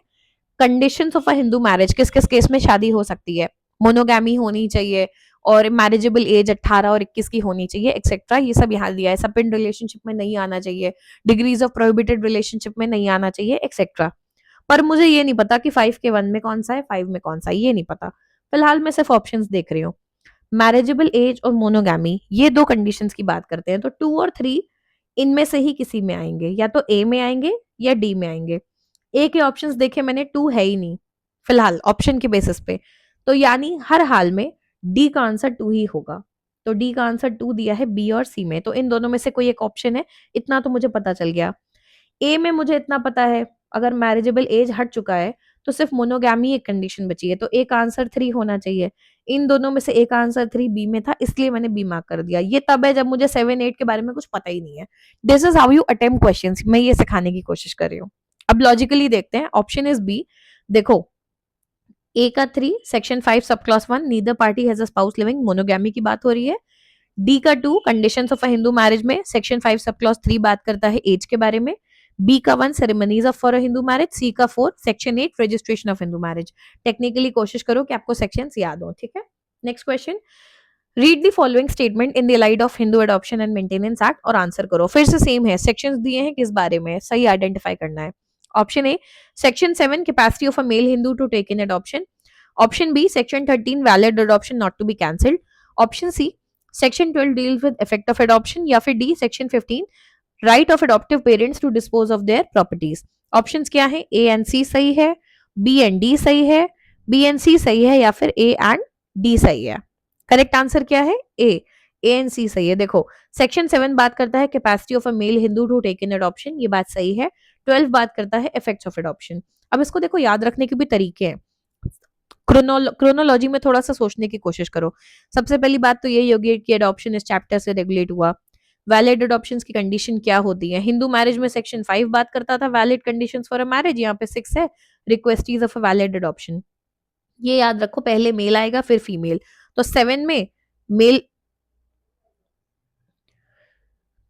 conditions of a Hindu marriage, किस किस केस में शादी हो सकती है, मोनोगैमी होनी चाहिए, और मैरिजेबल एज 18 और 21 की होनी चाहिए, एक्सेट्रा, ये सब यहाँ दिया है। सपिन रिलेशनशिप में नहीं आना चाहिए, डिग्रीज ऑफ प्रोहिबिटेड रिलेशनशिप में नहीं आना चाहिए, एक्सेट्रा। पर मुझे ये नहीं पता कि 5 के 1 में कौन सा है, 5 में कौन सा है, ये नहीं पता। फिलहाल मैं सिर्फ ऑप्शंस देख रही हूँ। मैरिजेबल एज और मोनोगैमी ये दो कंडीशंस की बात करते हैं, तो 2 और 3 इनमें से ही किसी में आएंगे, या तो ए में आएंगे या डी में आएंगे। ए के ऑप्शंस देखे मैंने, 2 है ही नहीं फिलहाल ऑप्शन के बेसिस पे, तो यानी हर हाल में डी का आंसर 2 ही होगा। तो डी का आंसर 2 दिया है बी और सी में, तो इन दोनों में से कोई एक ऑप्शन है, इतना तो मुझे पता चल गया। ए में मुझे इतना पता है, अगर मैरिजेबल एज हट चुका है तो सिर्फ मोनोगैमी एक कंडीशन बची है, तो एक आंसर 3 होना चाहिए। इन दोनों में से एक आंसर 3 बी में था, इसलिए मैंने बी मार्क कर दिया। ये तब है जब मुझे 7 8 के बारे में कुछ पता ही नहीं है। This is how you attempt questions, मैं ये सिखाने की कोशिश कर रही हूँ। अब लॉजिकली देखते हैं, ऑप्शन इज बी। देखो, ए का 3 section 5 sub clause 1 neither party has a spouse living, monogamy की बात हो रही है। डी का 2 conditions of a Hindu marriage में सेक्शन 5 सब क्लॉज 3 बात करता है एज के बारे में। बी का 1 ceremonies of for a Hindu marriage. C का 4 section 8 registration of Hindu marriage. Technically कोशिश करो कि आपको सेक्शंस याद हो, ठीक है। Next question, read the following statement in the light of Hindu adoption and maintenance act और आंसर करो। फिर से सेम है, सेक्शंस दिए हैं, किस बारे में सही आइडेंटिफाई करना है। Option A section 7 capacity of a male Hindu to take in adoption. Option B section 13 valid adoption not to be cancelled. Option C section 12 deals with effect of adoption, या फिर D section 15 right of adoptive parents to dispose of their properties. Options क्या है, A and सी सही है, B and D सही है, B and सी सही है, या फिर ए एंड डी सही है। करेक्ट आंसर क्या है, ए एंड सी सही है। देखो, सेक्शन 7 बात करता है capacity of a male Hindu to take in adoption, ये बात सही है। 12 बात करता है इफेक्ट्स ऑफ अडॉप्शन। अब इसको देखो, याद रखने के भी तरीके हैं। क्रोनोलॉजी में थोड़ा सा सोचने की कोशिश करो। सबसे पहली बात तो यही होगी कि अडॉप्शन इस चैप्टर से रेगुलेट हुआ। वैलिड अडॉप्शन की कंडीशन क्या होती है, हिंदू मैरिज में सेक्शन 5 बात करता था valid conditions for a marriage, यहाँ पे 6 है रिक्वेस्टीज ऑफ अ वैलिड अडॉप्शन। ये याद रखो, पहले मेल आएगा फिर फीमेल। तो 7 में मेल,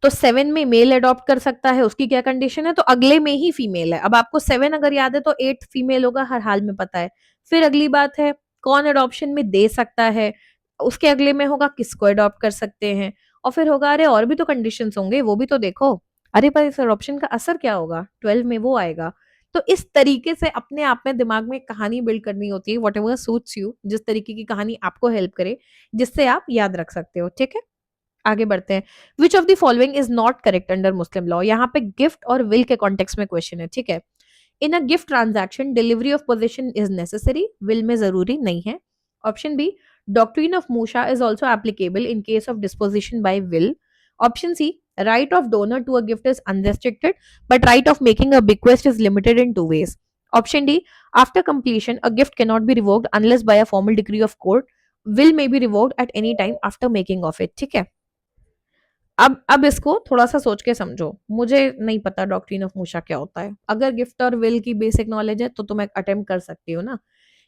तो 7 में मेल अडॉप्ट कर सकता है, उसकी क्या कंडीशन है, तो अगले में ही फीमेल है। अब आपको 7 अगर याद है तो 8 फीमेल होगा, हर हाल में पता है। फिर अगली बात है कौन अडॉप्शन में दे सकता है, उसके अगले में होगा किसको अडॉप्ट कर सकते हैं, और फिर होगा अरे और भी तो कंडीशंस होंगे, वो भी तो देखो। अरे पर इस अडॉप्शन का असर क्या होगा, 12 में वो आएगा। तो इस तरीके से अपने आप में दिमाग में कहानी बिल्ड करनी होती है, वट एवर सूट्स यू, जिस तरीके की कहानी आपको हेल्प करे, जिससे आप याद रख सकते हो, ठीक है। आगे बढ़ते हैं। Which of the following is not correct under Muslim law, यहाँ पे गिफ्ट और विल के कॉन्टेक्स्ट में क्वेश्चन है, ठीक है। In a gift transaction delivery of possession is necessary, will में जरूरी नहीं है। Option B doctrine of musha is also applicable in case of disposition by will. Option C right of donor to a gift is unrestricted, but right of making a bequest is limited in two ways. Option D, after completion, a gift cannot be revoked unless by a formal decree of court. Will may be revoked at any time after making of it. ठीक है। अब इसको थोड़ा सा सोच के समझो। मुझे नहीं पता डॉक्ट्रिन ऑफ मूशा क्या होता है। अगर गिफ्ट और विल की बेसिक नॉलेज है तो तुम अटेम्प्ट कर सकती हो ना।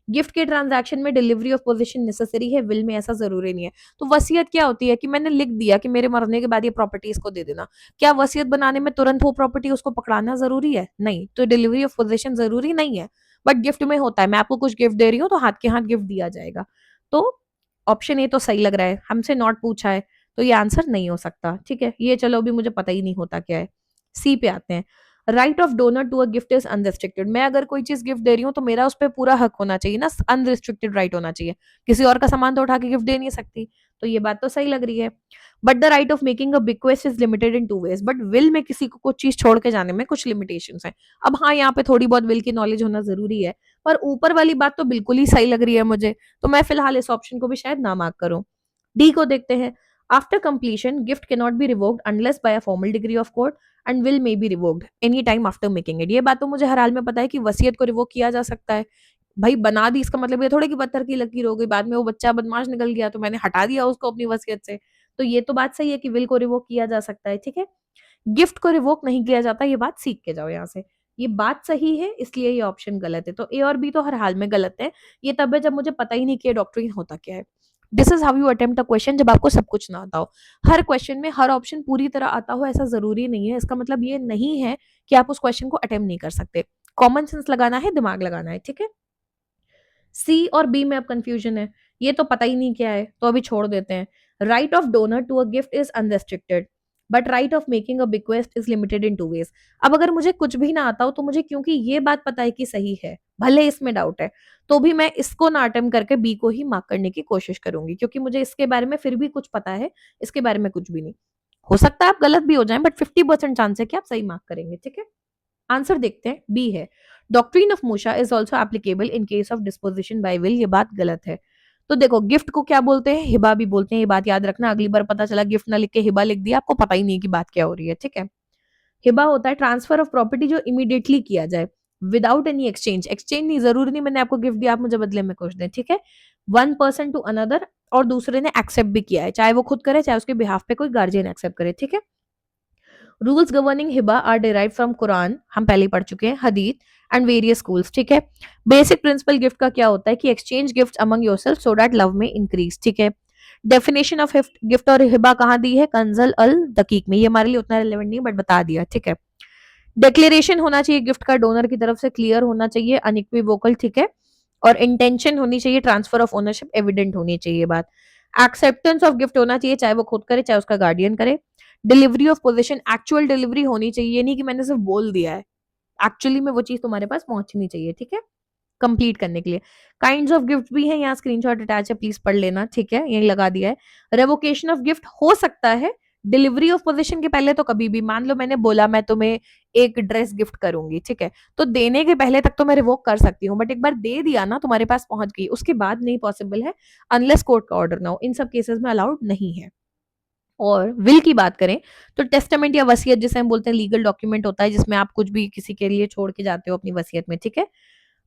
गिफ्ट के ट्रांजैक्शन में डिलीवरी ऑफ पोजीशन नेसेसरी है, विल में ऐसा जरूरी नहीं है। तो वसीयत क्या होती है कि मैंने लिख दिया कि मेरे मरने के बाद ये प्रॉपर्टी इसको दे देना। क्या वसीयत बनाने में तुरंत वो प्रॉपर्टी उसको पकड़ाना जरूरी है? नहीं। तो डिलीवरी ऑफ पोजीशन जरूरी नहीं है, बट गिफ्ट में होता है। मैं आपको कुछ गिफ्ट दे रही हूँ तो हाथ के हाथ गिफ्ट दिया जाएगा। तो ऑप्शन ए तो सही लग रहा है, हमसे नॉट पूछा है तो ये आंसर नहीं हो सकता, ठीक है। ये चलो अभी मुझे पता ही नहीं होता क्या है। सी पे आते हैं। Right of donor to a gift is unrestricted, मैं अगर कोई चीज गिफ्ट दे रही हूँ तो मेरा उस पर पूरा हक होना चाहिए ना, अनरिस्ट्रिक्टेड राइट होना चाहिए। किसी और का सामान तो उठा के गिफ्ट दे नहीं सकती, तो ये बात तो सही लग रही है। But the right of making a bequest is limited in two ways, but will में किसी को कुछ चीज छोड़ के जाने में कुछ लिमिटेशन है। अब हाँ, यहाँ पे थोड़ी बहुत विल की नॉलेज होना जरूरी है, पर ऊपर वाली बात तो बिल्कुल ही सही लग रही है मुझे, तो मैं फिलहाल इस ऑप्शन को भी शायद ना मार्क करूं। डी को देखते हैं। After completion gift can not be revoked unless by a formal degree of court and will may be revoked any time after making it. ये बात तो मुझे हर हाल में पता है कि वसीयत को रिवोक किया जा सकता है। भाई बना दी, इसका मतलब ये थोड़े कि पत्थर की लकीर हो गई, बाद में वो बच्चा बदमाश निकल गया तो मैंने हटा दिया उसको अपनी वसीयत से। तो ये तो बात सही है कि विल को रिवोक किया जा सकता है, ठीक है। गिफ्ट को रिवोक नहीं किया जाता, ये बात सीख के जाओ यहाँ से। ये बात सही है, इसलिए ये ऑप्शन गलत है। तो ए और बी तो हर हाल में गलत है। ये तब है जब मुझे पता ही नहीं कि डॉक्ट्रिन होता क्या है। This is how you attempt a question, जब आपको सब कुछ ना आता हो। हर क्वेश्चन में हर ऑप्शन पूरी तरह आता हो ऐसा जरूरी नहीं है। इसका मतलब ये नहीं है कि आप उस क्वेश्चन को अटेम्प्ट नहीं कर सकते। कॉमन सेंस लगाना है, दिमाग लगाना है, ठीक है। सी और बी में अब कंफ्यूजन है, ये तो पता ही नहीं क्या है, तो अभी छोड़ देते हैं। Right of donor to a gift is unrestricted, but right of making a bequest is limited in two ways. अब अगर मुझे कुछ भी ना आता हो तो मुझे क्योंकि ये बात पता है कि सही है, भले इसमें डाउट है, तो भी मैं इसको ना अटेम्प्ट करके बी को ही मार्क करने की कोशिश करूंगी, क्योंकि मुझे इसके बारे में फिर भी कुछ पता है, इसके बारे में कुछ भी नहीं। हो सकता है आप गलत भी हो जाएं, बट 50% चांस है कि आप सही मार्क करेंगे, ठीक है। आंसर देखते हैं, बी है। Doctrine of musha is also applicable in case of disposition by will, ये बात गलत है। तो देखो, गिफ्ट को क्या बोलते हैं, हिबा भी बोलते हैं, ये बात याद रखना। अगली बार पता चला गिफ्ट ना लिख के हिबा लिख दिया, आपको पता ही नहीं कि बात क्या हो रही है, ठीक है। हिबा होता है ट्रांसफर ऑफ प्रॉपर्टी जो इमीडिएटली किया जाए। विदाउट एनी एक्सचेंज, एक्सचेंज नहीं, जरूरी नहीं मैंने आपको गिफ्ट दिया आप मुझे बदले में कुछ दें, ठीक है। वन पर्सन टू अनदर, और दूसरे ने एक्सेप्ट भी किया है, चाहे वो खुद करे चाहे उसके बिहाफ पे कोई गार्जियन एक्सेप्ट करे, ठीक है। रूल्स गवर्निंग हिबा आर डिराइव फ्रॉम कुरान, हम पहले ही पढ़ चुके हैं, हदीत एंड वेरियस स्कूल्स, ठीक है। बेसिक प्रिंसिपल गिफ्ट का क्या होता है कि exchange gift among yourself so that love में इंक्रीज, ठीक है। डेफिनेशन ऑफ गिफ्ट और हिबा कहाँ दी है, कंजल अल दकीक में, ये हमारे लिए उतना रिलेवेंट नहीं बट बता दिया, ठीक है। डिक्लेरेशन होना चाहिए गिफ्ट का डोनर की तरफ से, क्लियर होना चाहिए, अनइक्विवोकल, ठीक है। और इंटेंशन होनी चाहिए, ट्रांसफर ऑफ ओनरशिप एविडेंट होनी चाहिए बात। एक्सेप्टेंस ऑफ गिफ्ट होना चाहिए, चाहे वो खुद करे चाहे उसका गार्डियन करे। Delivery of position, actual delivery होनी चाहिए, नहीं कि मैंने सिर्फ बोल दिया है, एक्चुअली में वो चीज तुम्हारे पास पहुंचनी चाहिए, ठीक है, कंप्लीट करने के लिए। काइंड्स ऑफ गिफ्ट भी है, यहाँ स्क्रीनशॉट अटैच है, प्लीज पढ़ लेना, ठीक है, यही लगा दिया है। रेवोकेशन ऑफ गिफ्ट हो सकता है डिलीवरी ऑफ पोजीशन के पहले, तो कभी भी, मान लो मैंने बोला मैं तुम्हें एक ड्रेस गिफ्ट करूंगी, ठीक है, तो देने के पहले तक तो मैं रिवोक कर सकती हूँ, बट एक बार दे दिया ना, तुम्हारे पास पहुंच गई, उसके बाद नहीं पॉसिबल है, अनलेस कोर्ट का ऑर्डर ना हो, इन सब केसेस में अलाउड नहीं है। और विल की बात करें तो टेस्टामेंट या वसीयत, जिसे हम बोलते हैं लीगल डॉक्यूमेंट होता है, जिसमें आप कुछ भी किसी के लिए छोड़ के जाते हो अपनी वसीयत में, ठीक है।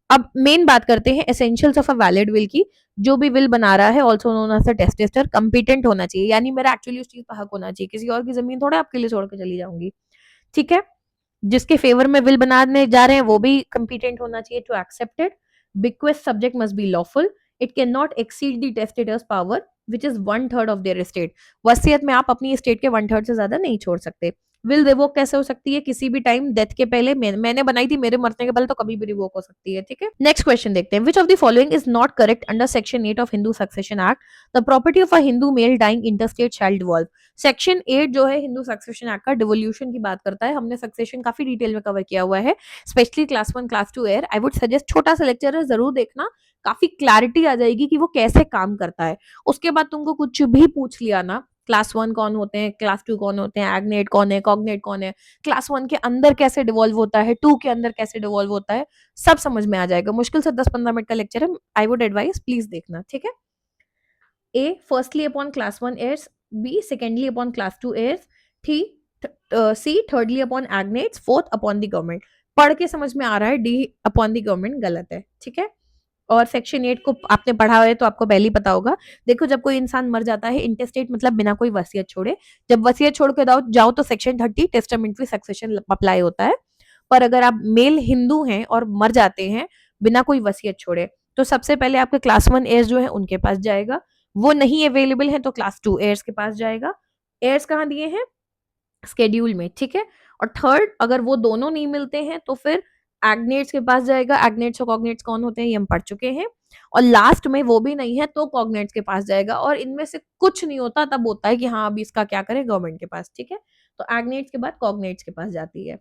अब मेन बात करते हैं essentials of a valid will की। जो भी विल बना रहा है, also known as a testator, competent होना चाहिए, यानी मेरा एक्चुअली उस चीज का हक होना चाहिए, किसी और की जमीन थोड़ा आपके लिए छोड़ के चली जाऊंगी, ठीक है। जिसके फेवर में विल बनाने जा रहे हैं वो भी कंपिटेंट होना चाहिए to accept it. Bequest subject must be lawful, it can not exceed the testator's power which is one third of their estate. वसीयत में आप अपनी एस्टेट के वन थर्ड से ज्यादा नहीं छोड़ सकते। विल रिवोक कैसे हो सकती है, किसी भी टाइम, डेथ के पहले, मैंने बनाई थी, मेरे मरने के पहले, तो कभी भी रिवोक हो सकती है, ठीक है। नेक्स्ट क्वेश्चन देखते हैं, which of the following is not correct under section 8 of Hindu succession act, the property of a Hindu male dying interstate shall devolve. Section 8 जो है हिंदू सक्सेशन एक्ट का, डिवोल्यूशन की बात करता है, हमने सक्सेशन काफी डिटेल में कवर किया हुआ है, specially class 1 class 2 air. I would suggest छोटा सा लेक्चर है, जरूर देखना, काफी क्लैरिटी आ जाएगी कि वो कैसे काम करता है। उसके बाद तुमको कुछ भी पूछ लिया ना, क्लास 1 कौन होते हैं, क्लास 2 कौन होते हैं, एग्नेट कौन है, कॉग्नेट कौन है, क्लास 1 के अंदर कैसे डिवॉल्व होता है, 2 के अंदर कैसे डिवॉल्व होता है, सब समझ में आ जाएगा। मुश्किल से 10-15 मिनट का लेक्चर है, आई वुड एडवाइस प्लीज देखना, ठीक है। A firstly upon class 1 heirs, B secondly upon class 2 heirs, C thirdly upon agnates, fourth upon the government। पढ़ के समझ में आ रहा है D upon the government गलत है, ठीक है। और सेक्शन 8 को आपने पढ़ा है तो आपको पहले ही पता होगा। देखो जब कोई इंसान मर जाता है, इंटेस्टेट मतलब बिना कोई वसीयत छोड़े, जब वसीयत छोड़ के जाओ तो सेक्शन 30 टेस्टामेंट्री सक्सेशन अप्लाई होता है। पर अगर आप मेल हिंदू हैं और मर जाते हैं बिना कोई वसीयत छोड़े, तो सबसे पहले आपके क्लास 1 एयर्स जो है उनके पास जाएगा, वो नहीं अवेलेबल है तो क्लास 2 एयर्स के पास जाएगा। एयर्स कहाँ दिए हैं, स्केड्यूल में, ठीक है। और थर्ड, अगर वो दोनों नहीं मिलते हैं तो फिर एग्नेट्स के पास जाएगा। एग्नेट्स और कॉग्नेट्स कौन होते हैं ये हम पढ़ चुके हैं। और लास्ट में वो भी नहीं है तो कॉग्नेट्स के पास जाएगा, और इनमें से कुछ नहीं होता तब होता है कि हाँ अभी इसका क्या करें, गवर्नमेंट के पास, ठीक है। तो एग्नेट्स के बाद कॉग्नेट्स के पास जाती है।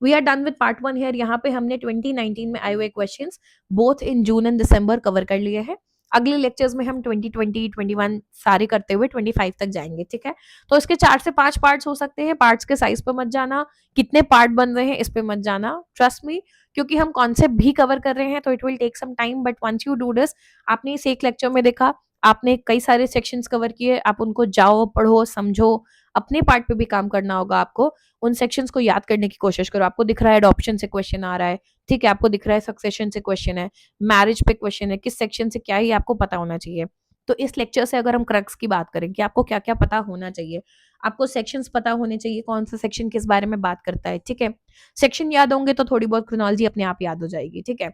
We are done with part 1 here. यहाँ पे हमने 2019 में आए हुए questions both in June and December cover कर लिए हैं। अगले लेक्चर्स में हम 2020 21 सारे करते हुए 25 तक जाएंगे, ठीक है। तो इसके 4 से 5 पार्ट्स हो सकते हैं। पार्ट्स के साइज पे मत जाना, कितने पार्ट बन रहे हैं इस पे मत जाना, ट्रस्ट मी, क्योंकि हम कॉन्सेप्ट भी कवर कर रहे हैं तो it will take some time, but once you do this, आपने इस एक लेक्चर में देखा, आपने कई सारे सेक्शंस कवर किए, आप उनको जाओ, पढ़ो, समझो, अपने पार्ट पे भी काम करना होगा आपको। उन सेक्शंस को याद करने की कोशिश करो। आपको दिख रहा है अडॉप्शन से क्वेश्चन आ रहा है, ठीक है, आपको दिख रहा है सक्सेशन से क्वेश्चन है, मैरिज पे क्वेश्चन है, किस सेक्शन से क्या ही आपको पता होना चाहिए। तो इस लेक्चर से अगर हम क्रक्स की बात करें कि आपको क्या क्या पता होना चाहिए, आपको सेक्शंस पता होने चाहिए, कौन सा सेक्शन किस बारे में बात करता है, ठीक है। सेक्शन याद होंगे तो थोड़ी बहुत क्रोनोलॉजी अपने आप याद हो जाएगी, ठीक है।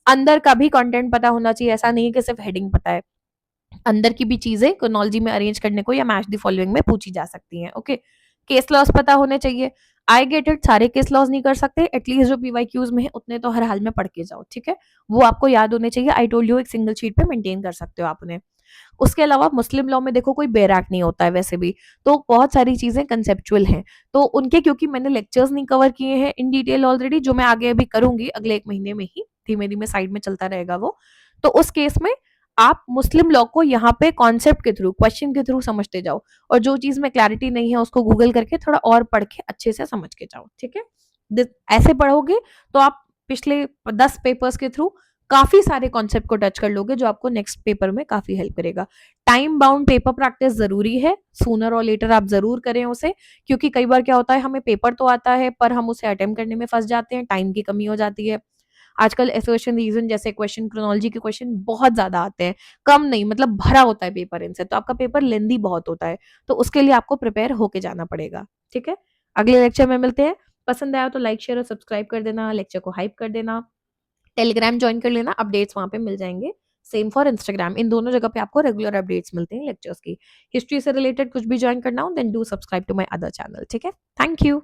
अंदर का भी कंटेंट पता होना चाहिए, ऐसा नहीं है कि सिर्फ हेडिंग पता है, अंदर की भी चीजें क्रोनोलॉजी में अरेंज करने को या मैच द फॉलोइंग में पूछी जा सकती हैं, ओके। केस लॉस पता होने चाहिए। आई गेट इट, सारे केस लॉस नहीं कर सकते, एटलीस्ट जो पीवाईक्यूज में है उतने तो हर हाल में पढ़ के जाओ, ठीक है, वो आपको याद होने चाहिए। आई टोल्ड यू एक सिंगल शीट पे मेंटेन कर सकते हो आप उन्हें। उसके अलावा मुस्लिम लॉ में देखो कोई बेर एक्ट नहीं होता है वैसे भी, तो बहुत सारी चीजें कंसेप्चुअल हैं, तो उनके क्योंकि मैंने लेक्चर्स नहीं कवर किए हैं इन डिटेल ऑलरेडी, जो मैं आगे अभी करूंगी अगले 1 महीने में ही, धीमे धीमे साइड में चलता रहेगा वो, तो उस केस में आप मुस्लिम लॉ को यहाँ पे कॉन्सेप्ट के थ्रू, क्वेश्चन के थ्रू समझते जाओ, और जो चीज में क्लैरिटी नहीं है उसको गूगल करके थोड़ा और पढ़ के अच्छे से समझ के जाओ, ठीक है। ऐसे पढ़ोगे तो आप पिछले 10 पेपर्स के थ्रू काफी सारे कॉन्सेप्ट को टच कर लोगे, जो आपको नेक्स्ट पेपर में काफी हेल्प करेगा। टाइम बाउंड पेपर प्रैक्टिस जरूरी है, सूनर और लेटर आप जरूर करें उसे, क्योंकि कई बार क्या होता है हमें पेपर तो आता है पर हम उसे अटेम्प्ट करने में फंस जाते हैं, टाइम की कमी हो जाती है। आजकल एसोसिएशन रीजन जैसे क्वेश्चन, क्रोनोलॉजी के क्वेश्चन बहुत ज़्यादा आते हैं, कम नहीं मतलब भरा होता है पेपर इनसे, तो आपका पेपर लेंदी बहुत होता है, तो उसके लिए आपको प्रिपेयर होके जाना पड़ेगा, ठीक है? अगले लेक्चर में मिलते हैं। पसंद आया तो लाइक, शेयर और सब्सक्राइब कर देना, लेक्चर को हाइप कर देना, टेलीग्राम जॉइन कर लेना, अपडेट्स वहाँ पे मिल जाएँगे। सेम फॉर इंस्टाग्राम, इन दोनों जगह पे आपको रेगुलर अपडेट्स मिलते हैं लेक्चर्स की। हिस्ट्री से रिलेटेड कुछ भी जॉइन करना हो then do subscribe to my other channel, ठीक है? Thank you.